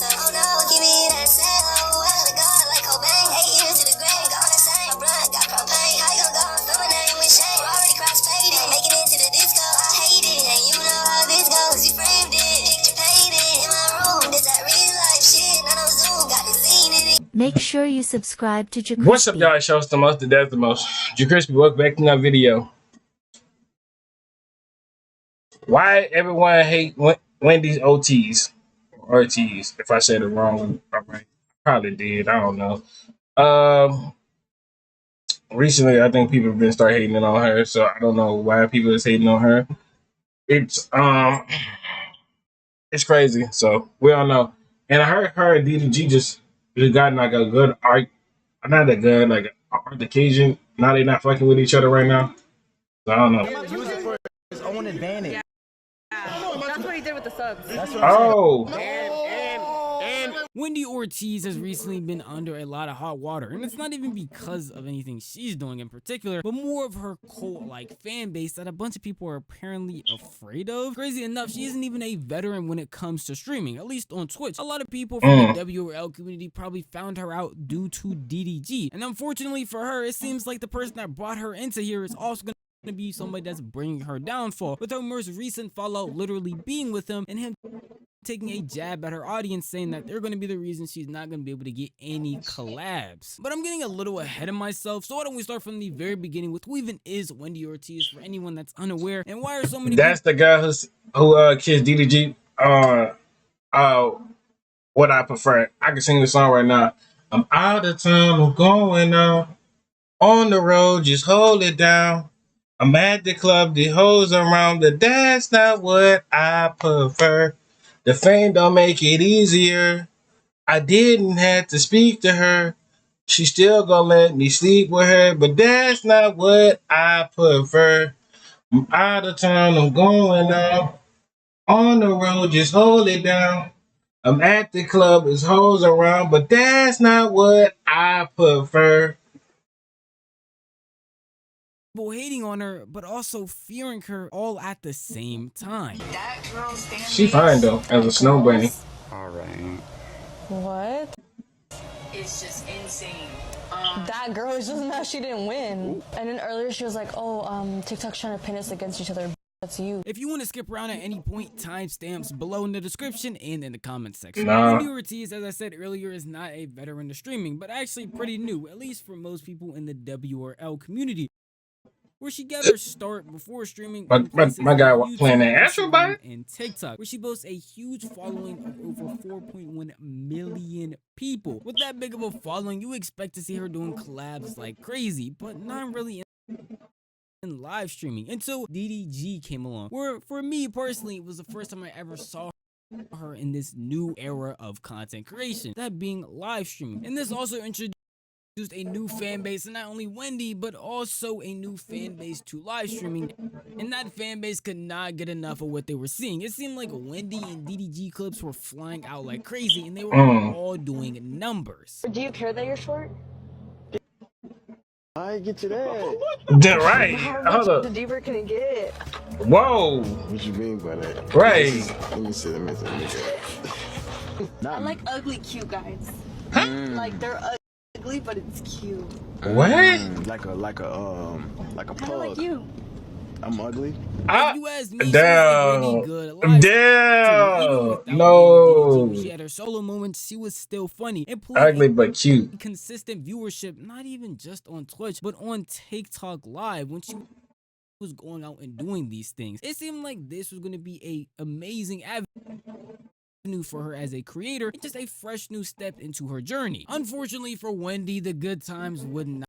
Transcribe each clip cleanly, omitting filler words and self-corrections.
myself. Oh no, give me that sound. Oh, I gotta go like Cobain. 8 years to the grave, gone insane. My blood got propane. How you gon' go and throw my name with shame? Already cross-faded, making it to the disco. I hate it, and you know how this goes. You framed it, picture painted in my room. This that real life shit, not on Zoom. Got the scene in it. Make sure you subscribe to JerCrispy. What's up, y'all? It shows the most, that's the most. JerCrispy, welcome back to another video. Why everyone hate Wendy's Ortiz? Ortiz, if I said it wrong, I probably did. I don't know. Recently, I think people have been start hating on her, so I don't know why people is hating on her. It's crazy. So we all know. And I heard her and DDG just got like a good not that good, like altercation. Now they not fucking with each other right now. So I don't know. Use it for his own advantage. Yeah. That's what he did with the subs. That's what Oh. And Wendy Ortiz has recently been under a lot of hot water, and it's not even because of anything she's doing in particular, but more of her cult-like fan base that a bunch of people are apparently afraid of. Crazy enough, she isn't even a veteran when it comes to streaming, at least on Twitch. A lot of people from the WRL community probably found her out due to DDG, and unfortunately for her, it seems like the person that brought her into here is also going to be somebody that's bringing her downfall, with her most recent fallout literally being with him and him taking a jab at her audience, saying that they're going to be the reason she's not going to be able to get any collabs. But I'm getting a little ahead of myself, so why don't we start from the very beginning with who even is Wendy Ortiz for anyone that's unaware, and why are so many That's the guy who kissed DDG. What I prefer. I can sing the song right now. I'm out of time, I'm going on the road, just hold it down. I'm at the club, the hoes around, but that's not what I prefer. The fame don't make it easier. I didn't have to speak to her. She still gonna let me sleep with her, but that's not what I prefer. I'm out of town, I'm going out. On the road, just hold it down. I'm at the club, there's hoes around, but that's not what I prefer. people hating on her, but also fearing her all at the same time. That girl She fine though, as a snow bunny. Alright. What? It's just insane. That girl is just mad she didn't win. Ooh. And then earlier she was like, oh, TikTok's trying to pin us against each other. That's you. If you want to skip around at any point, timestamps below in the description and in the comment section. Nah. Wendy Ortiz, as I said earlier, is not a veteran to streaming, but actually pretty new, at least for most people in the WRL community, where she got her start before streaming. My guy playing that Astro Bot and TikTok, where she boasts a huge following of over 4.1 million people. With that big of a following, you expect to see her doing collabs like crazy, but not really in live streaming until DDG came along, where for me personally it was the first time I ever saw her in this new era of content creation, that being live streaming. And this also introduced a new fan base, and not only Wendy but also a new fan base to live streaming, and that fan base could not get enough of what they were seeing. It seemed like Wendy and DDG clips were flying out like crazy, and they were all doing numbers. Do you care that you're short? I get to that. That right. Hold The up. deeper can it get? Whoa. What you mean by that? Right. Let me see. I like ugly cute guys. Like they're ugly, but it's cute. What? Like a Kind of pug. like you. I'm ugly. If you ask me, she's a really good live Damn. streamer. No. When she had her solo moments, she was still funny and Ugly but cute. consistent viewership, not even just on Twitch, but on TikTok Live when she was going out and doing these things. It seemed like this was going to be a amazing avenue for her as a creator, and just a fresh new step into her journey. Unfortunately for Wendy, the good times would not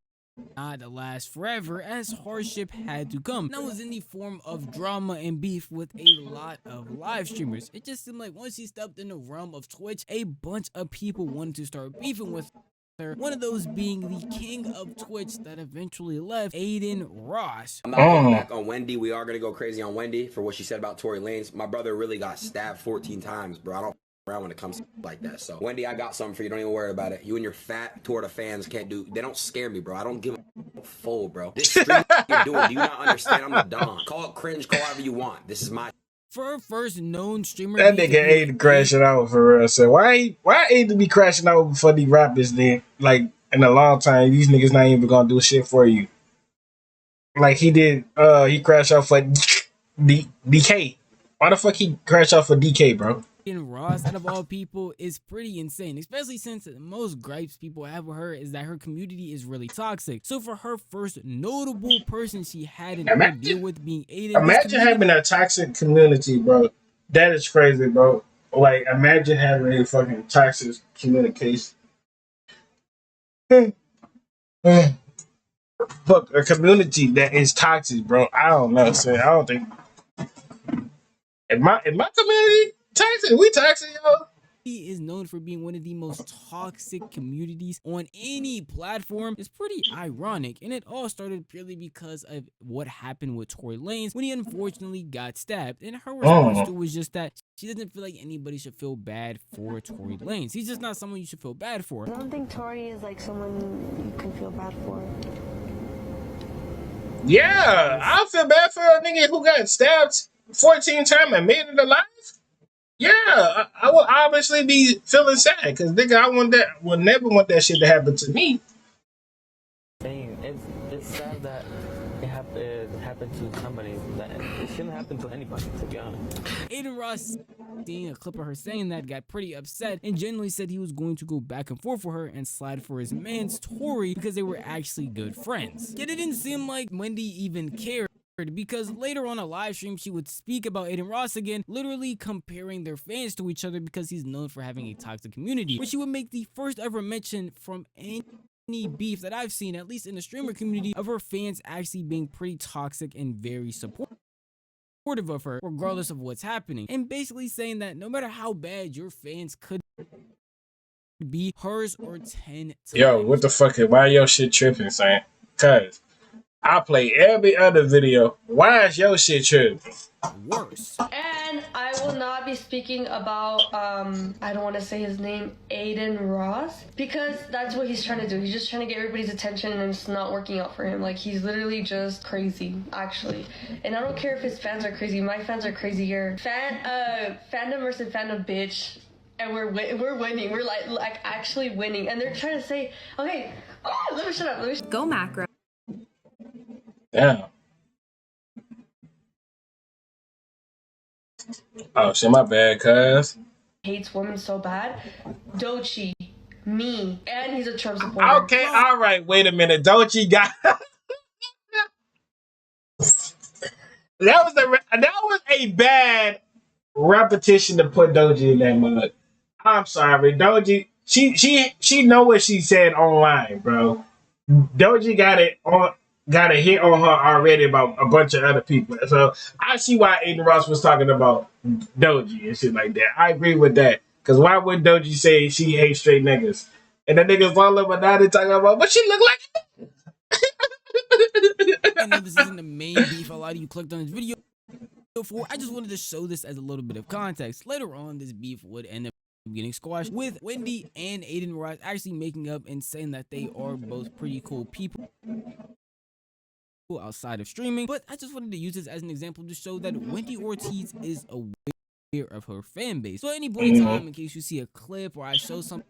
last forever, as hardship had to come. That was in the form of drama and beef with a lot of live streamers. It just seemed like once she stepped in the realm of Twitch, a bunch of people wanted to start beefing with her. One of those being the king of Twitch that eventually left, Aiden Ross. I'm not going back on Wendy. We are going to go crazy on Wendy for what she said about Tory Lanez. My brother really got stabbed 14 times, bro. I don't around when it comes like that. So Wendy, I got something for you. Don't even worry about it. You and your fat Torta fans can't do. They don't scare me, bro. I don't give a full, bro. This stream you're doing, do you not understand? I'm a don. Call it cringe, call however you want. This is my For her first known streamer, That beef nigga with ain't crashing out for real. So why ain't to be crashing out before these rappers then? Like in a long time, these niggas not even gonna do shit for you. Like he did, he crashed out for DK. Why the fuck he crashed out for DK, bro? Aiden Ross, out of all people, is pretty insane, especially since most gripes people have with her is that her community is really toxic. So for her first notable person she had in her deal with being Aiden, Imagine having a toxic community, bro. That is crazy, bro. Like, imagine having a fucking toxic communication. Fuck, a community that is toxic, bro. I don't know, son. I don't think. In my community, toxic? We toxic, yo? He is known for being one of the most toxic communities on any platform. It's pretty ironic, and it all started purely because of what happened with Tory Lanez when he unfortunately got stabbed. And her response to it was just that she doesn't feel like anybody should feel bad for Tory Lanez. He's just not someone you should feel bad for. I don't think Tory is like someone you can feel bad for. Yeah, I feel bad for a nigga who got stabbed 14 times and made it alive. Yeah, I will obviously be feeling sad because nigga, would never want that shit to happen to me. It's sad that it happened to somebody that it shouldn't happen to anybody, to be honest. Aiden Ross, seeing a clip of her saying that, got pretty upset and genuinely said he was going to go back and forth with her and slide for his man's Tory because they were actually good friends. Yet it didn't seem like Wendy even cared, because later on a live stream she would speak about Aiden Ross again, literally comparing their fans to each other because he's known for having a toxic community, where she would make the first ever mention from any beef that I've seen, at least in the streamer community, of her fans actually being pretty toxic and very supportive of her regardless of what's happening, and basically saying that no matter how bad your fans could be, hers or 10 times. Yo, what the fuck? Why your shit tripping, son? Cause I play every other video. Why is your shit tripping? Worse. And I will not be speaking about, I don't want to say his name, Aiden Ross, because that's what he's trying to do. He's just trying to get everybody's attention and it's not working out for him. Like, he's literally just crazy, actually. And I don't care if his fans are crazy. My fans are crazier. Fandom versus fandom, bitch. And we're winning. We're like actually winning. And they're trying to say, okay, let me shut up. Go macro. Damn. Oh shit, my bad, cuz. Hates women so bad. Dochi, me, and he's a Trump supporter. Okay, all right. Wait a minute. Dochi got that was a bad repetition to put Doji in that mud. I'm sorry, Doji. She know what she said online, bro. Doji got a hit on her already about a bunch of other people. So I see why Aiden Ross was talking about Doji and shit like that. I agree with that. Because why would Doji say she hates straight niggas? And the niggas all over now they talking about, but she look like I know this isn't the main beef a lot of you clicked on this video for. I just wanted to show this as a little bit of context. Later on, this beef would end up getting squashed, with Wendy and Aiden Ross actually making up and saying that they are both pretty cool people outside of streaming. But I just wanted to use this as an example to show that Wendy Ortiz is aware of her fan base. So at any point in time, in case you see a clip or I show something,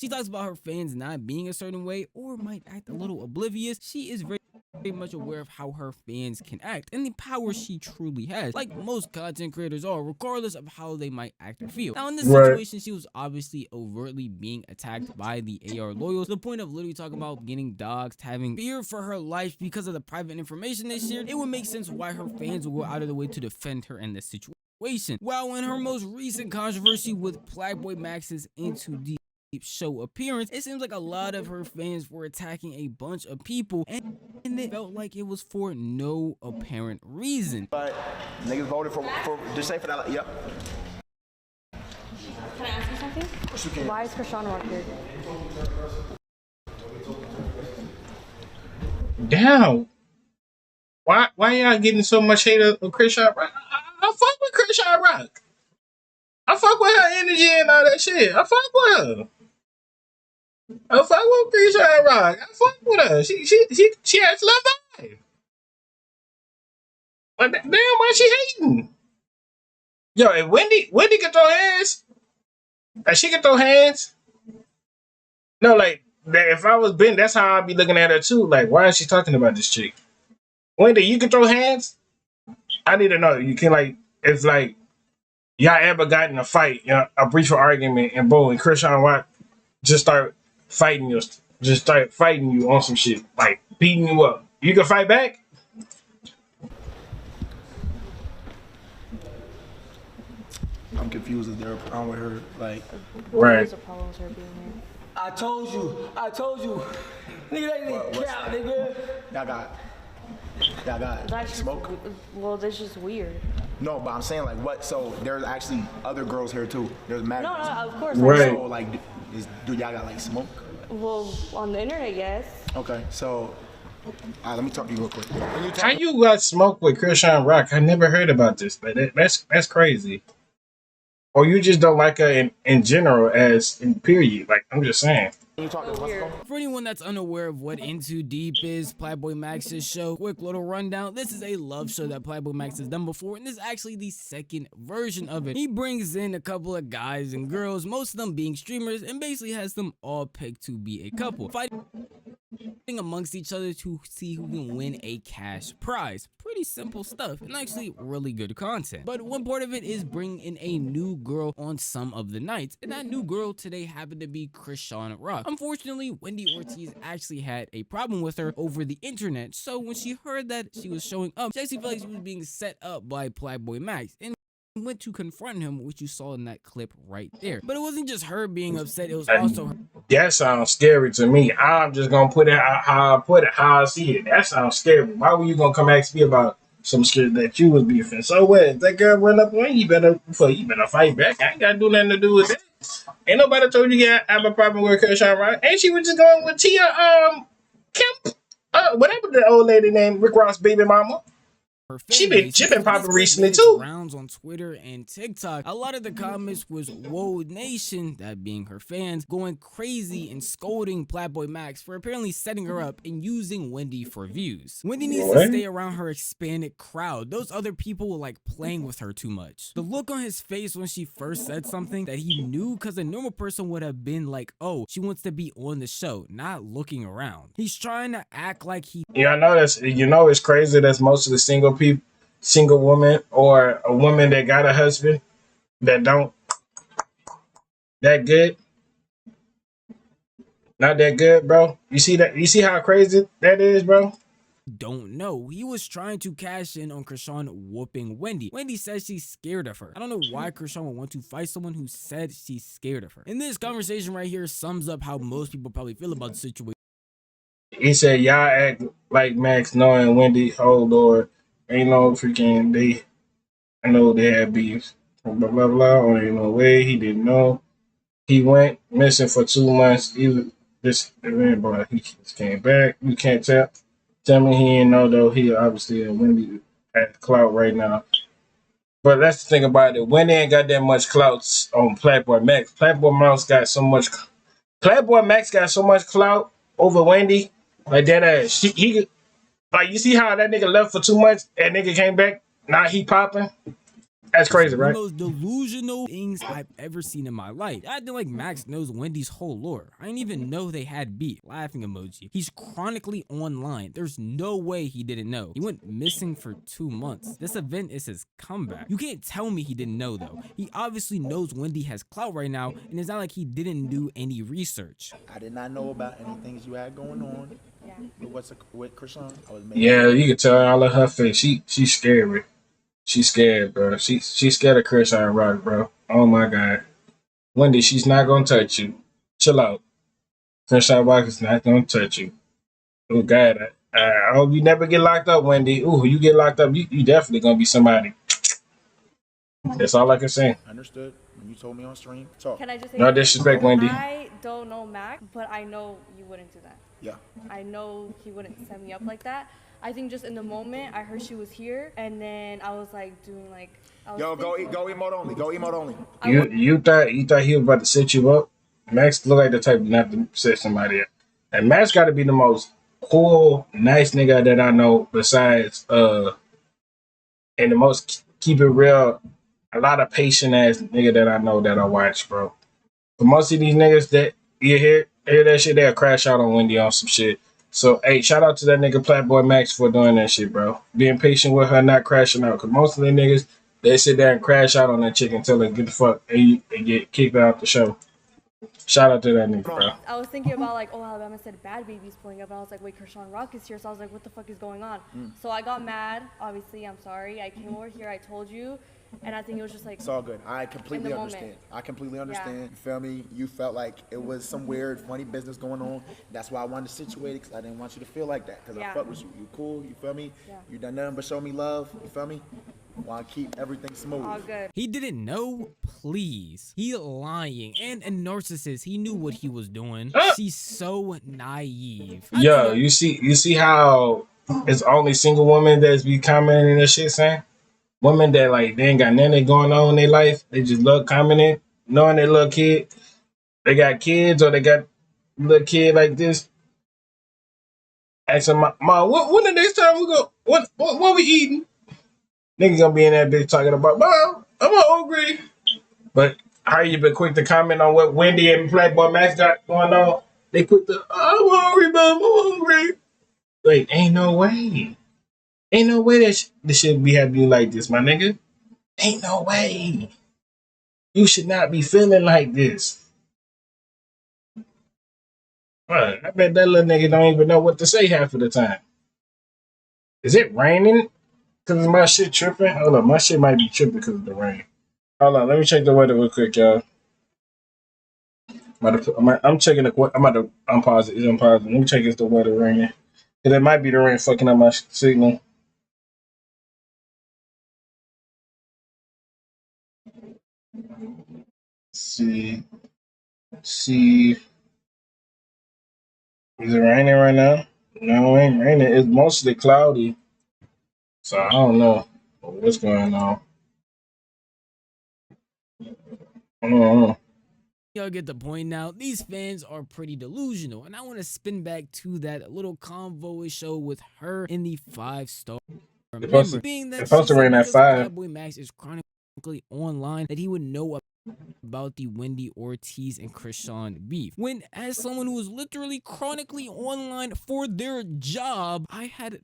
she talks about her fans not being a certain way or might act a little oblivious, she is very much aware of how her fans can act and the power she truly has, like most content creators are, regardless of how they might act or feel. Now in this situation, she was obviously overtly being attacked by the AR loyals, to the point of literally talking about getting doxxed, having fear for her life because of the private information they shared. It would make sense why her fans would go out of the way to defend her in this situation. While in her most recent controversy with Blackboy Max's Into Deep show appearance, it seems like a lot of her fans were attacking a bunch of people, and it felt like it was for no apparent reason. But niggas voted for just say for that. Yep. Can I ask you something? Yes, you can. Why is Krishan Rock here? damn. Why y'all getting so much hate of Krishan Rock? I fuck with Krishan Rock. I fuck with her energy and all that shit. I fuck with her. I fuck with Krishan Rock. I fuck with her. She has love vibe. But damn, why she hating? Yo, if Wendy can throw hands, like she can throw hands. No, like that. If I was Ben, that's how I'd be looking at her too. Like, why is she talking about this chick? Wendy, you can throw hands. I need to know. You can like. It's like y'all ever got in a fight, a brief argument, and boom, and Krishan Watt just start fighting you, on some shit, like beating you up. You can fight back. I'm confused. Is there a problem with her? Like, right. There's a problem with her being here. I told you. Nigga, that nigga cap, nigga. Y'all got That's smoke? Well, that's just weird. No, but I'm saying like what? So there's actually other girls here too. There's mad No, girls. of course. Right. So like, do y'all got like smoke? Well, on the internet, yes. Okay, so let me talk to you real quick. How you got smoke with Krishan Rock? I never heard about this, but that's crazy. Or you just don't like her in general as in period. Like, I'm just saying. For anyone that's unaware of what Into Deep is, Playboy Max's show, quick little rundown. This is a love show that Playboy Max has done before, and this is actually the second version of it. He brings in a couple of guys and girls, most of them being streamers, and basically has them all picked to be a couple, fighting amongst each other to see who can win a cash prize. Pretty simple stuff and actually really good content. But one part of it is bringing in a new girl on some of the nights, and that new girl today happened to be Krishan Rock. Unfortunately, Wendy Ortiz actually had a problem with her over the internet, so when she heard that she was showing up, she actually felt like she was being set up by Playboy Max and went to confront him, which you saw in that clip right there. But it wasn't just her being upset, it was also her. That sounds scary to me. I'm just gonna put it how I see it. That sounds scary. Why were you gonna come ask me about some shit that you was beefing? So what? If that girl run up on you, you better fight back. I ain't gotta do nothing to do with that. Ain't nobody told you to have a problem with Krishan Rock. Ain't she was just going with Tia Kemp, whatever the old lady named Rick Ross' baby mama. She been popping recently too. Rounds on Twitter and TikTok. A lot of the comments was Whoa Nation, that being her fans, going crazy and scolding Playboy Max for apparently setting her up and using Wendy for views. Wendy needs to stay around her expanded crowd. Those other people were like playing with her too much. The look on his face when she first said something that he knew, because a normal person would have been like, oh, she wants to be on the show, not looking around. He's trying to act like he. Yeah, I know that's, it's crazy. That's most of the single woman or a woman that got a husband that don't that good. Not that good, bro. You see that? You see how crazy that is, bro? Don't know. He was trying to cash in on Krishan whooping Wendy. Wendy says she's scared of her. I don't know why Krishan would want to fight someone who said she's scared of her. And this conversation right here sums up how most people probably feel about the situation. He said, y'all act like Max knowing Wendy, oh Lord, ain't no freaking I know they had beef, blah, blah, blah, or ain't no way, he didn't know. He went missing for 2 months. He just came back. You can't tell me he ain't know, though. He obviously Wendy at clout right now. But that's the thing about it. Wendy ain't got that much clout on Playboy Max. Playboy Max got so much clout over Wendy. Like that ass. He like, you see how that nigga left for 2 months and nigga came back? Now he popping? That's crazy, right? The most delusional things I've ever seen in my life. I feel like Max knows Wendy's whole lore. I didn't even know they had beef. Laughing emoji. He's chronically online. There's no way he didn't know. He went missing for 2 months. This event is his comeback. You can't tell me he didn't know, though. He obviously knows Wendy has clout right now, and it's not like he didn't do any research. I did not know about any things you had going on. Yeah. With Krishan? Yeah, you can tell all of her face. She's scary. She's scared, bro. She's scared of Krishan Rock, bro. Oh my God. Wendy, she's not gonna touch you. Chill out. Krishan Rock is not gonna touch you. Oh God. I hope you never get locked up, Wendy. Ooh, you get locked up, you definitely gonna be somebody. That's all I can say. Understood. When you told me on stream, talk. Can I just say No disrespect, Wendy. I don't know Max, but I know you wouldn't do that. Yeah. I know he wouldn't set me up like that. I think just in the moment, I heard she was here, and then I was like doing like. Yo, go emote only. Go emote only. You thought he was about to set you up? Max look like the type not to set somebody up. And Max got to be the most cool, nice nigga that I know. Besides, and the most keep it real. a lot of patient ass nigga that I know that I watch, bro. But most of these niggas that you hear that shit, they'll crash out on Wendy on some shit. So, hey, shout out to that nigga Playboy Max for doing that shit, bro. Being patient with her, not crashing out. Because most of the niggas, they sit there and crash out on that chick until they get the fuck and get kicked out the show. Shout out to that nigga, bro. I was thinking about like, oh, Alabama said Bad Baby's pulling up, and I was like, wait, Kershawn Rock is here, so I was like, what the fuck is going on? So I got mad. Obviously, I'm sorry. I came over here. I told you, and I think it was just like. It's all good. I completely understand. I completely understand. Yeah. You feel me? You felt like it was some weird, funny business going on. That's why I wanted to situate it, because I didn't want you to feel like that. Because I fuck with you. You cool. You feel me? Yeah. You done nothing but show me love. You feel me? Want to keep everything smooth. All good. He didn't know? Please. He lying. And a narcissist. He knew what he was doing. She's so naive. Yo, you see how it's only single women that's be commenting and shit saying? Women that like they ain't got nothing going on in their life. They just love commenting, knowing they little kid. They got kids or they got a little kid like this. Asking Ma, when the next time we go? What we eating? Nigga gonna be in that bitch talking about, Mom, I'm hungry. But how you been quick to comment on what Wendy and Playboy Max got going on? They quick to, I'm hungry, Mom, I'm hungry. Like, ain't no way. Ain't no way that this should be happening like this, my nigga. Ain't no way. You should not be feeling like this. Right, I bet that little nigga don't even know what to say half of the time. Is it raining? Because my shit tripping? Hold on, my shit might be tripping because of the rain. Hold on, let me check the weather real quick, y'all. I'm checking the. I'm about to unpause it. It's unpause it. Let me check if the weather raining. Because it might be the rain fucking up my signal. See. Is it raining right now? No, it ain't raining. It's mostly cloudy. So I don't know what's going on. I don't know. Y'all get the point now. These fans are pretty delusional, and I want to spin back to that little convo show with her in the 5-star. Remember, being that supposed to rain at 5. Boy Max is chronically online that he would know about the Wendy Ortiz and Kershawn beef. When, as someone who was literally chronically online for their job, I had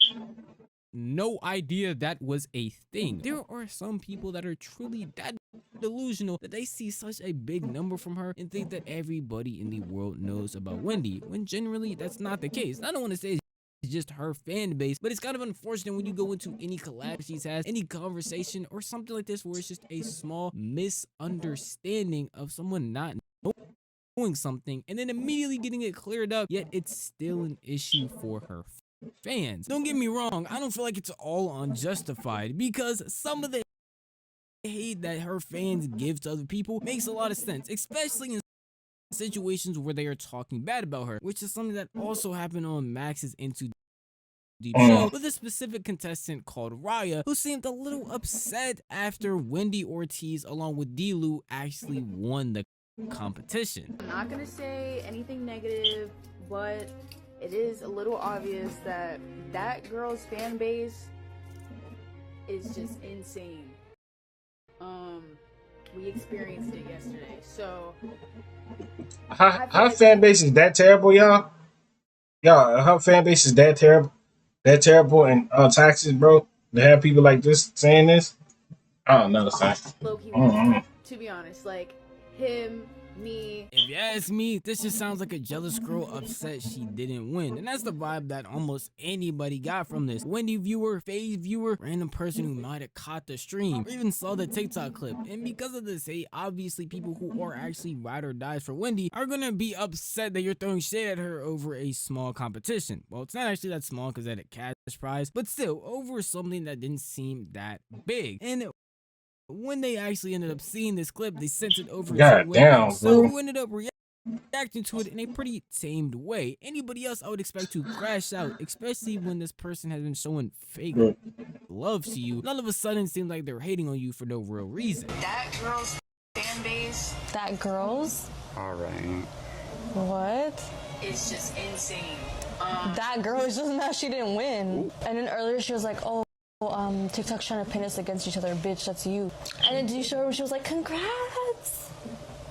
no idea that was a thing. There are some people that are truly that delusional that they see such a big number from her and think that everybody in the world knows about Wendy, when generally that's not the case. I don't want to say it's just her fan base, but it's kind of unfortunate when you go into any collab she's has, any conversation or something like this where it's just a small misunderstanding of someone not knowing something and then immediately getting it cleared up, yet it's still an issue for her fans. Don't get me wrong, I don't feel like it's all unjustified, because some of the hate that her fans give to other people makes a lot of sense, especially in situations where they are talking bad about her, which is something that also happened on Max's Into Deep show with a specific contestant called Raya, who seemed a little upset after Wendy Ortiz along with D-Lou actually won the competition. I'm not gonna say anything negative, but it is a little obvious that that girl's fan base is just insane. We experienced it yesterday, so her fan base is that terrible, y'all. Her fan base is that terrible and toxic, bro. To have people like this saying this, I don't know. To be honest, like him, me. If you ask me, this just sounds like a jealous girl upset she didn't win. And that's the vibe that almost anybody got from this. Wendy viewer, FaZe viewer, random person who might have caught the stream, or even saw the TikTok clip. And because of this hate, obviously people who are actually ride or dies for Wendy are gonna be upset that you're throwing shade at her over a small competition. Well, it's not actually that small because that a cash prize, but still over something that didn't seem that big. And when they actually ended up seeing this clip, they sent it over to Wendy, who ended up reacting to it in a pretty tamed way. Anybody else I would expect to crash out, especially when this person has been showing fake love to you. All of a sudden, it seems like they're hating on you for no real reason. That girl's fan base. That girl's? Alright. What? It's just insane. That girl is just mad she didn't win. And then earlier she was like, oh, TikTok's trying to pin us against each other, bitch, that's you. And then did you show her? She was like, congrats.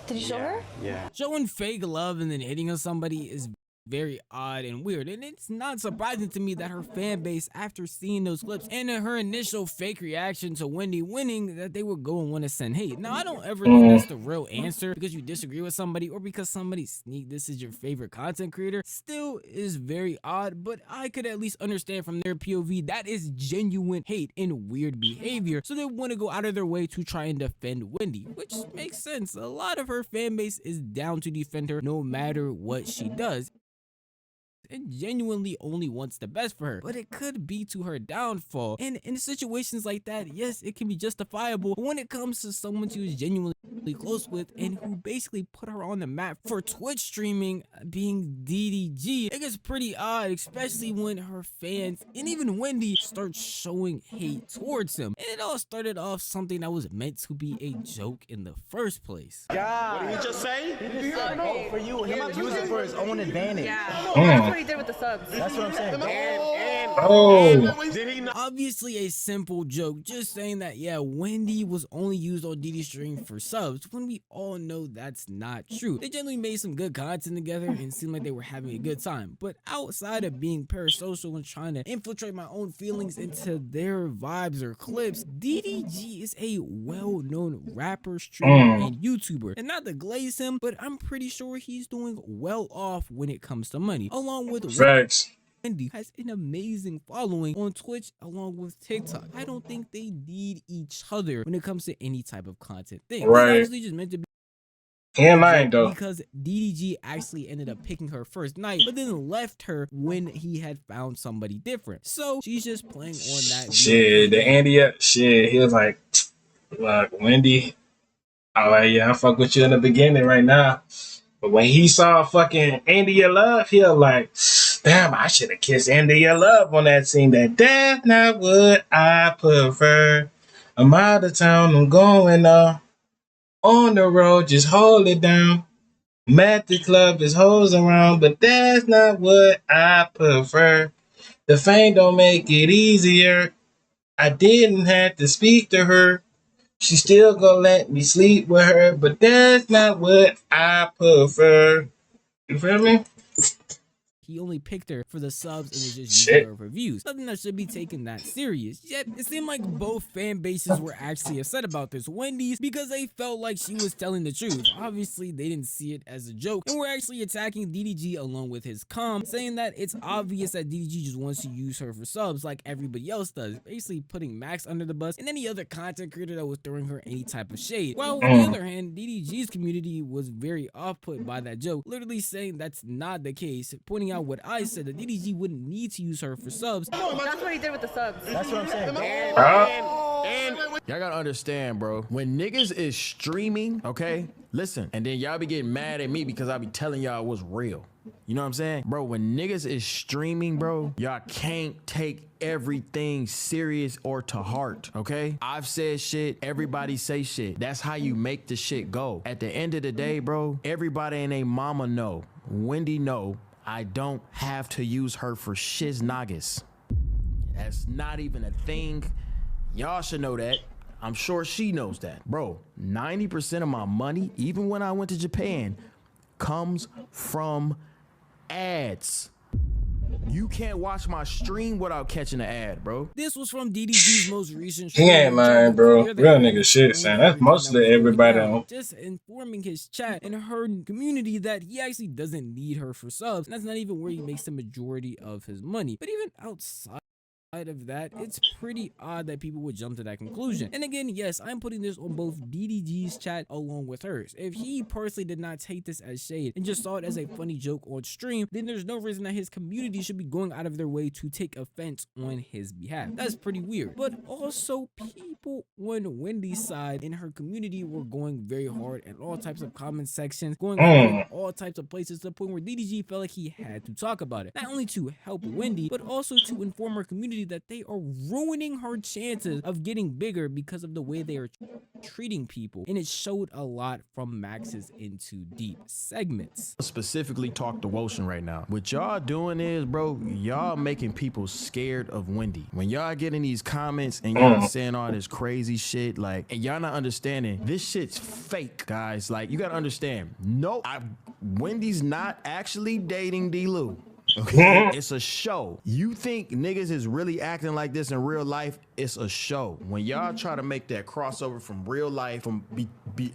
Did you show her? Yeah. Showing fake love and then hitting on somebody is very odd and weird, and it's not surprising to me that her fan base, after seeing those clips and her initial fake reaction to Wendy winning, that they would go and want to send hate. Now, I don't ever think that's the real answer because you disagree with somebody or because somebody this is your favorite content creator. Still is very odd, but I could at least understand from their POV that is genuine hate and weird behavior, so they want to go out of their way to try and defend Wendy, which makes sense. A lot of her fan base is down to defend her no matter what she does, and genuinely only wants the best for her, but it could be to her downfall. And in situations like that, yes, it can be justifiable, but when it comes to someone she was genuinely close with and who basically put her on the map for Twitch streaming, being DDG, it gets pretty odd, especially when her fans and even Wendy start showing hate towards him. And it all started off something that was meant to be a joke in the first place. God. What did he just say? He just said vote for you. He might use it for his own advantage. Yeah. That's what he did with the subs. That's what I'm saying. Obviously a simple joke, just saying that, yeah, Wendy was only used on DD stream for subs, when we all know that's not true. They generally made some good content together and seemed like they were having a good time, but outside of being parasocial and trying to infiltrate my own feelings into their vibes or clips, DDG is a well-known rapper, streamer, and YouTuber. And not to glaze him, but I'm pretty sure he's doing well off when it comes to money, along with facts. Wendy has an amazing following on Twitch along with TikTok. I don't think they need each other when it comes to any type of content thing. Right. It's actually just meant to be though, because DDG actually ended up picking her first night, but then left her when he had found somebody different. So she's just playing on that. Shit, the Andy, shit, he was like, look, Wendy, yeah, I fuck with you in the beginning right now. But when he saw fucking Andy Love, he was like, damn, I should have kissed Andy Love on that scene. That's not what I prefer. I'm out of town, I'm going on the road, just hold it down. I'm at the club, there's hoes around, but that's not what I prefer. The fame don't make it easier. I didn't have to speak to her. She still gonna let me sleep with her, but that's not what I prefer. You feel me? He only picked her for the subs and was just using her for views. Nothing that should be taken that serious. Yet, it seemed like both fan bases were actually upset about this. Wendy's because they felt like she was telling the truth. Obviously, they didn't see it as a joke and were actually attacking DDG along with his saying that it's obvious that DDG just wants to use her for subs like everybody else does, basically putting Max under the bus and any other content creator that was throwing her any type of shade. While on the other hand, DDG's community was very off-put by that joke, literally saying that's not the case, pointing out what I said, that DDG wouldn't need to use her for subs. That's what he did with the subs. That's what I'm saying. Y'all gotta understand, bro. When niggas is streaming, okay, listen, and then y'all be getting mad at me because I be telling y'all what's real. You know what I'm saying? Bro, when niggas is streaming, bro, y'all can't take everything serious or to heart, okay? I've said shit, everybody say shit. That's how you make the shit go. At the end of the day, bro, everybody and they mama know, Wendy know, I don't have to use her for shiznagas. That's not even a thing. Y'all should know that. I'm sure she knows that. Bro, 90% of my money, even when I went to Japan, comes from ads. You can't watch my stream without catching an ad, bro. This was from DDG's most recent stream. He ain't lying, bro. Real nigga shit, son. That's mostly everybody on. Just informing his chat and her community that he actually doesn't need her for subs. And that's not even where he makes the majority of his money. But even outside of that, it's pretty odd that people would jump to that conclusion. And again, yes, I'm putting this on both DDG's chat along with hers. If he personally did not take this as shade and just saw it as a funny joke on stream, then there's no reason that his community should be going out of their way to take offense on his behalf. That's pretty weird. But also, people on Wendy's side in her community were going very hard at all types of comment sections, going in all types of places to the point where DDG felt like he had to talk about it. Not only to help Wendy, but also to inform her community emoji that they are ruining her chances of getting bigger because of the way they are treating people, and it showed a lot from Max's Into Deep segments. Specifically talk to Wotion right now. What y'all doing is, bro, y'all making people scared of Wendy. When y'all getting these comments and y'all saying all this crazy shit, like, and y'all not understanding, this shit's fake, guys. Like, you gotta understand, no, Wendy's not actually dating D-Lou. Okay, it's a show. You think niggas is really acting like this in real life? It's a show. When y'all try to make that crossover from real life, from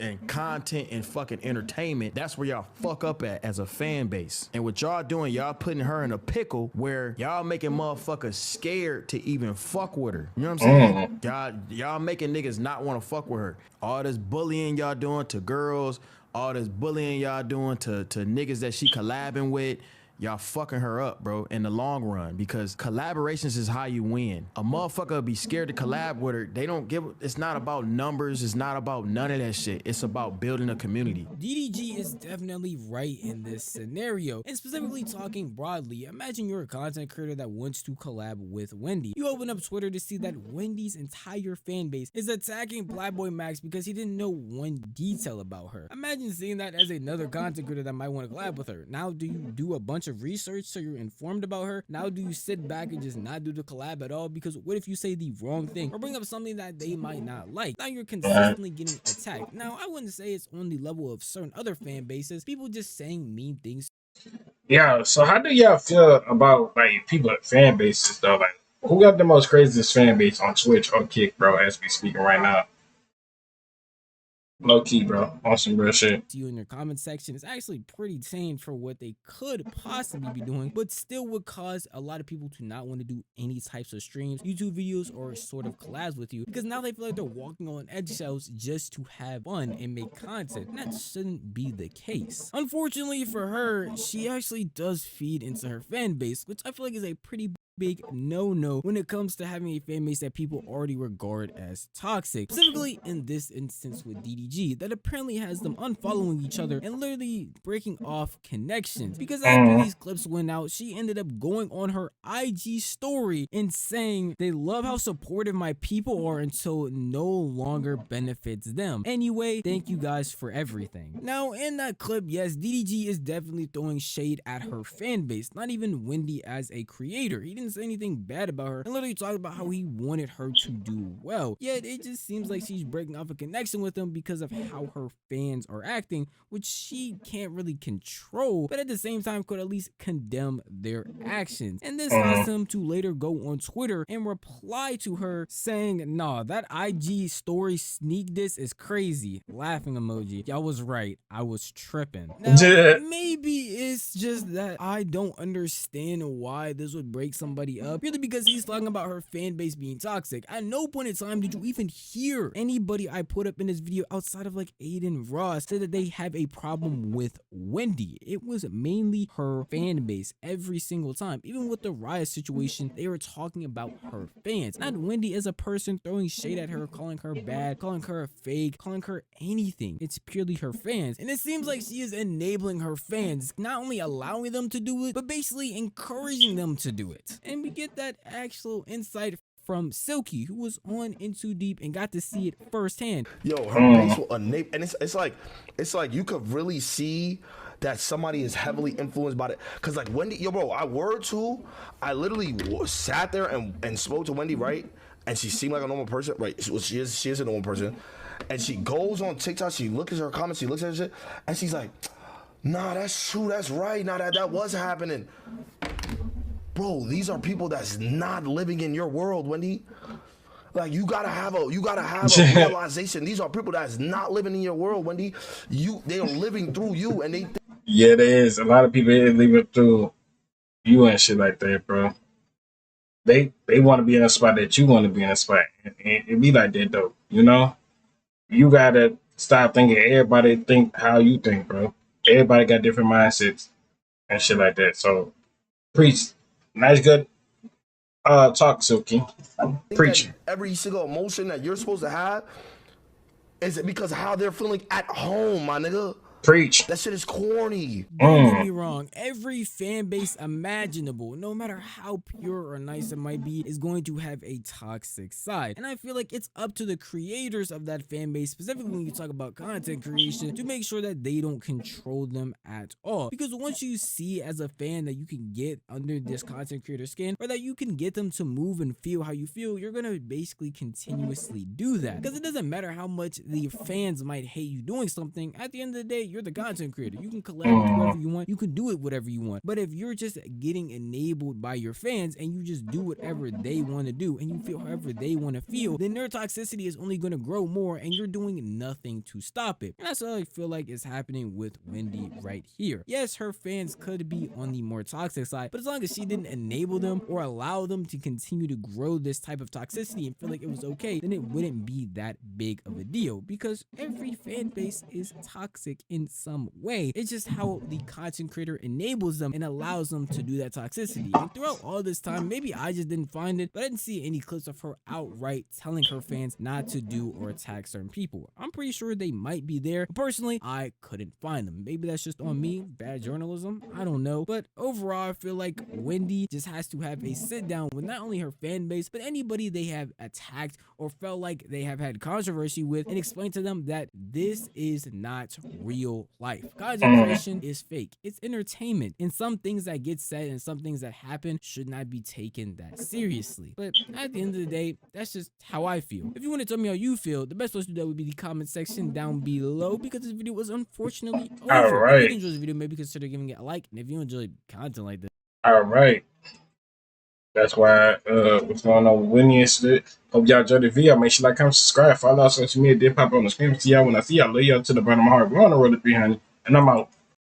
and content and fucking entertainment, that's where y'all fuck up at as a fan base. And what y'all doing, y'all putting her in a pickle where y'all making motherfuckers scared to even fuck with her. You know what I'm saying? Y'all making niggas not want to fuck with her. All this bullying y'all doing to girls, all this bullying y'all doing to niggas that she collabing with, y'all fucking her up, bro, in the long run, because collaborations is how you win. A motherfucker will be scared to collab with her. They don't give, it's not about numbers. It's not about none of that shit. It's about building a community. DDG is definitely right in this scenario, and specifically talking broadly, imagine you're a content creator that wants to collab with Wendy. You open up Twitter to see that Wendy's entire fan base is attacking Black Boy Max because he didn't know one detail about her. Imagine seeing that as another content creator that might want to collab with her. Now do you do a bunch of research so you're informed about her? Now do you sit back and just not do the collab at all? Because what if you say the wrong thing or bring up something that they might not like? Now you're consistently getting attacked. Now I wouldn't say it's on the level of certain other fan bases, people just saying mean things. Yeah, so how do y'all feel about like people at fan bases though? Like, who got the most craziest fan base on Twitch or Kick, bro, as we speaking right now? Low key, bro, on some real shit. You in your comment section is actually pretty tame for what they could possibly be doing, but still would cause a lot of people to not want to do any types of streams, YouTube videos, or sort of collabs with you, because now they feel like they're walking on eggshells just to have fun and make content. And that shouldn't be the case. Unfortunately for her, she actually does feed into her fan base, which I feel like is a pretty big no-no when it comes to having a fan base that people already regard as toxic, specifically in this instance with DDG, that apparently has them unfollowing each other and literally breaking off connections, because after these clips went out, she ended up going on her IG story and saying they love how supportive my people are until it no longer benefits them. Anyway, thank you guys for everything. Now in that clip, yes, DDG is definitely throwing shade at her fan base, not even Wendy as a creator. He didn't say anything bad about her and literally talked about how he wanted her to do well, yet it just seems like she's breaking off a connection with him because of how her fans are acting, which she can't really control, but at the same time could at least condemn their actions. And this caused him to later go on Twitter and reply to her saying, nah, that IG story sneak diss is crazy, laughing emoji. Y'all was right, I was tripping. Now maybe it's just that I don't understand why this would break somebody up, purely because he's talking about her fan base being toxic. At no point in time did you even hear anybody I put up in this video outside of like Aiden Ross say that they have a problem with Wendy. It was mainly her fan base every single time. Even with the riot situation, they were talking about her fans, not Wendy as a person throwing shade at her, calling her bad, calling her a fake, calling her anything. It's purely her fans, and it seems like she is enabling her fans, not only allowing them to do it, but basically encouraging them to do it. And we get that actual insight from Silky, who was on Into Deep and got to see it firsthand. Yo, her base will enable, and it's like you could really see that somebody is heavily influenced by it. Cause like Wendy, yo, bro, I literally sat there and spoke to Wendy, right? And she seemed like a normal person, right? She is a normal person, and she goes on TikTok, she looks at her comments, she looks at her shit, and she's like, nah, that's true, that's right, nah, that was happening. Bro, these are people that's not living in your world, Wendy. Like you gotta have a realization. These are people that's not living in your world, Wendy. They are living through you, and they. Yeah, there is a lot of people living through you and shit like that, bro. They want to be in a spot that you want to be in a spot, and it be like that though. You know, you gotta stop thinking everybody think how you think, bro. Everybody got different mindsets and shit like that. So, preach. Nice, good talk, Silky. Preaching. Every single emotion that you're supposed to have is because of how they're feeling at home, my nigga. Preach. That shit is corny. Don't get me wrong, every fan base imaginable, no matter how pure or nice it might be, is going to have a toxic side. And I feel like it's up to the creators of that fan base, specifically when you talk about content creation, to make sure that they don't control them at all. Because once you see as a fan that you can get under this content creator skin, or that you can get them to move and feel how you feel, you're gonna basically continuously do that. Because it doesn't matter how much the fans might hate you doing something, at the end of the day, you're the content creator. You can collab with whoever you want, you can do it whatever you want. But if you're just getting enabled by your fans and you just do whatever they want to do and you feel however they want to feel, then their toxicity is only going to grow more and you're doing nothing to stop it. And that's what I feel like is happening with Wendy right here. Yes, her fans could be on the more toxic side, but as long as she didn't enable them or allow them to continue to grow this type of toxicity and feel like it was okay, then it wouldn't be that big of a deal, because every fan base is toxic in some way. It's just how the content creator enables them and allows them to do that toxicity. And throughout all this time, maybe I just didn't find it, but I didn't see any clips of her outright telling her fans not to do or attack certain people. I'm pretty sure they might be there, but personally, I couldn't find them. Maybe that's just on me, bad journalism, I don't know. But overall, I feel like Wendy just has to have a sit down with not only her fan base, but anybody they have attacked or felt like they have had controversy with, and explain to them that this is not real life. Content creation is fake. It's entertainment, and some things that get said and some things that happen should not be taken that seriously. But at the end of the day, that's just how I feel. If you want to tell me how you feel, the best place to do that would be the comment section down below, because this video was unfortunately over. If you enjoyed this video, maybe consider giving it a like, and if you enjoy content like this. All right. That's why what's going on with Winnie and shit. Hope y'all enjoyed the video. Make sure you like, comment, subscribe, follow our social media, did pop on the screen. See y'all when I see y'all. Love y'all to the bottom of my heart. We're on the road to 300, and I'm out.